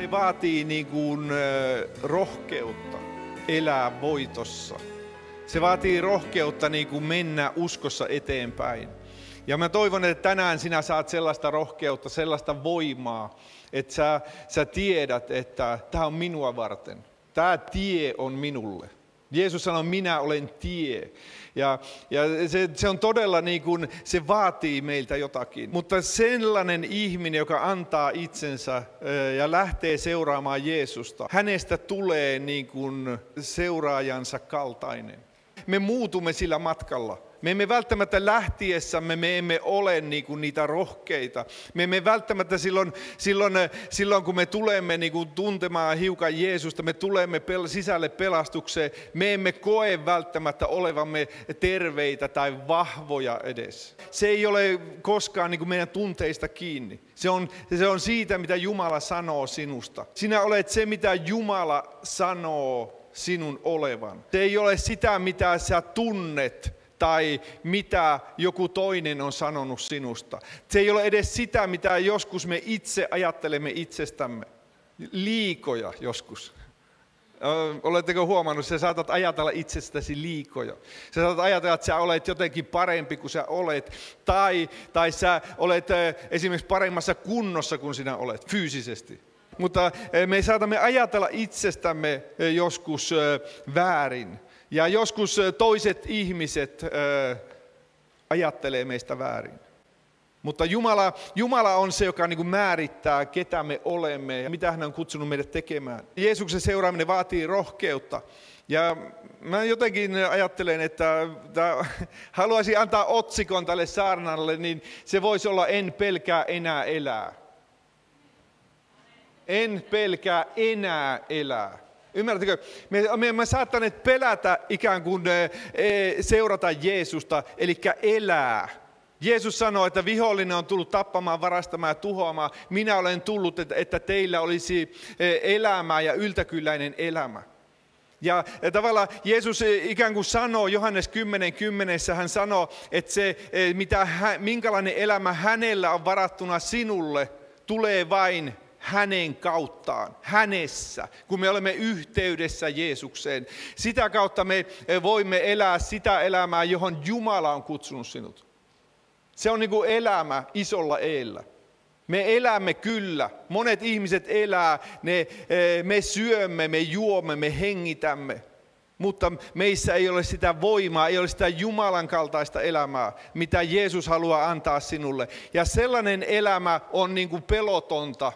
Se vaatii niin kuin rohkeutta elää voitossa. Se vaatii rohkeutta niin kuin mennä uskossa eteenpäin. Ja mä toivon, että tänään sinä saat sellaista rohkeutta, sellaista voimaa, että sä tiedät, että tämä on minua varten. Tämä tie on minulle. Jeesus sanoi, minä olen tie. Ja se on todella niin kuin, se vaatii meiltä jotakin. Mutta sellainen ihminen, joka antaa itsensä ja lähtee seuraamaan Jeesusta, hänestä tulee niin kuin seuraajansa kaltainen. Me muutumme sillä matkalla. Me emme välttämättä lähtiessämme, me emme ole niinku niitä rohkeita. Me emme välttämättä silloin kun me tulemme niinku tuntemaan hiukan Jeesusta, me tulemme sisälle pelastukseen, me emme koe välttämättä olevamme terveitä tai vahvoja edes. Se ei ole koskaan niinku meidän tunteista kiinni. Se on siitä, mitä Jumala sanoo sinusta. Sinä olet se, mitä Jumala sanoo sinun olevan. Se ei ole sitä, mitä sä tunnet tai mitä joku toinen on sanonut sinusta. Se ei ole edes sitä, mitä joskus me itse ajattelemme itsestämme. Liikoja joskus. Oletteko huomannut, sä saatat ajatella itsestäsi liikoja. Sä saatat ajatella, että sä olet jotenkin parempi kuin sä olet. Tai sä olet esimerkiksi paremmassa kunnossa kuin sinä olet fyysisesti. Mutta me saatamme ajatella itsestämme joskus väärin. Ja joskus toiset ihmiset ajattelee meistä väärin. Mutta Jumala on se, joka niin kuin määrittää, ketä me olemme ja mitä hän on kutsunut meidät tekemään. Jeesuksen seuraaminen vaatii rohkeutta. Ja mä jotenkin ajattelen, että haluaisin antaa otsikon tälle saarnalle, niin se voisi olla en pelkää enää elää. En pelkää enää elää. Ymmärrättekö? Me saattaneet pelätä ikään kuin seurata Jeesusta, eli elää. Jeesus sanoi, että vihollinen on tullut tappamaan, varastamaan ja tuhoamaan. Minä olen tullut, että teillä olisi elämää ja yltäkylläinen elämä. Ja tavallaan Jeesus ikään kuin sanoo, Johannes 10:10, hän sanoo, että se, minkälainen elämä hänellä on varattuna sinulle, tulee vain hänen kauttaan, hänessä, kun me olemme yhteydessä Jeesukseen. Sitä kautta me voimme elää sitä elämää, johon Jumala on kutsunut sinut. Se on niin kuin elämä isolla eellä. Me elämme kyllä. Monet ihmiset elää, me syömme, me juomme, me hengitämme. Mutta meissä ei ole sitä voimaa, ei ole sitä Jumalan kaltaista elämää, mitä Jeesus haluaa antaa sinulle. Ja sellainen elämä on niin kuin pelotonta.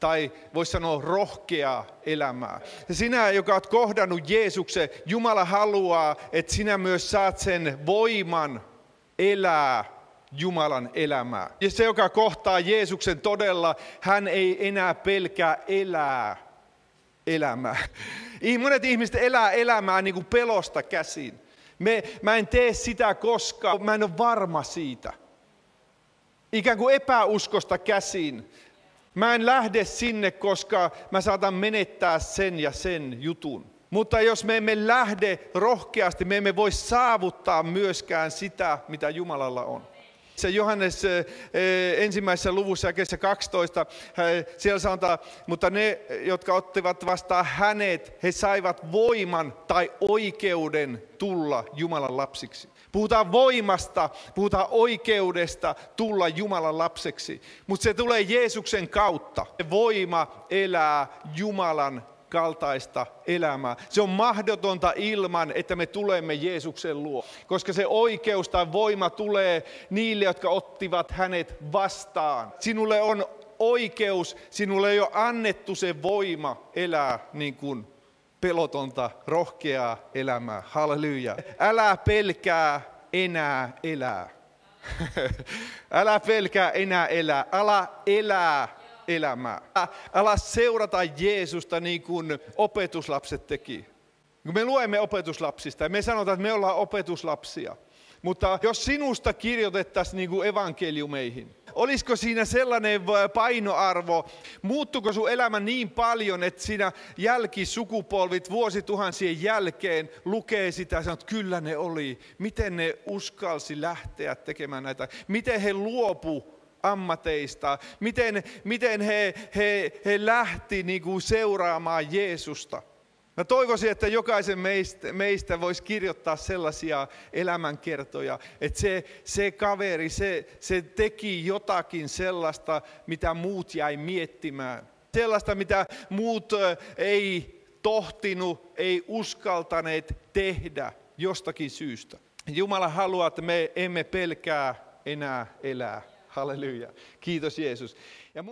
Tai voisi sanoa rohkeaa elämää. Ja sinä, joka olet kohdannut Jeesuksen, Jumala haluaa, että sinä myös saat sen voiman elää Jumalan elämää. Ja se, joka kohtaa Jeesuksen todella, hän ei enää pelkää elää elämää. Monet ihmiset elää elämää niin kuin pelosta käsin. Mä en tee sitä koskaan, mä en ole varma siitä. Ikään kuin epäuskosta käsin. Mä en lähde sinne, koska mä saatan menettää sen ja sen jutun. Mutta jos me emme lähde rohkeasti, me emme voi saavuttaa myöskään sitä, mitä Jumalalla on. Se Johannes ensimmäisessä luvussa jakeessa 12, siellä sanotaan, mutta ne, jotka ottivat vastaan hänet, he saivat voiman tai oikeuden tulla Jumalan lapsiksi. Puhutaan voimasta, puhutaan oikeudesta tulla Jumalan lapseksi, mutta se tulee Jeesuksen kautta. Voima elää Jumalan kaltaista elämää. Se on mahdotonta ilman, että me tulemme Jeesuksen luo, koska se oikeus tai voima tulee niille, jotka ottivat hänet vastaan. Sinulle on oikeus, sinulle ei ole annettu se voima elää niin kuin pelotonta, rohkeaa elämää. Halleluja. Älä pelkää enää elää. Älä pelkää enää elää. Ala elää elämää. Ala seurata Jeesusta niin kuin opetuslapset teki. Kun me luemme opetuslapsista ja me sanotaan, että me ollaan opetuslapsia. Mutta jos sinusta kirjoitettaisiin niin kuin evankeliumeihin, olisiko siinä sellainen painoarvo, muuttuiko sun elämä niin paljon, että siinä jälkisukupolvit vuosituhansien jälkeen lukee sitä ja sanoo, että kyllä ne oli. Miten ne uskalsi lähteä tekemään näitä? Miten he luopu ammateista, miten he lähti niin kuin seuraamaan Jeesusta. Mä toivoisin, että jokaisen meistä voisi kirjoittaa sellaisia elämänkertoja, että se kaveri, se teki jotakin sellaista, mitä muut jäi miettimään. Sellaista, mitä muut ei tohtinut, ei uskaltaneet tehdä jostakin syystä. Jumala haluaa, että me emme pelkää enää elää. Halleluja. Kiitos Jeesus. Ja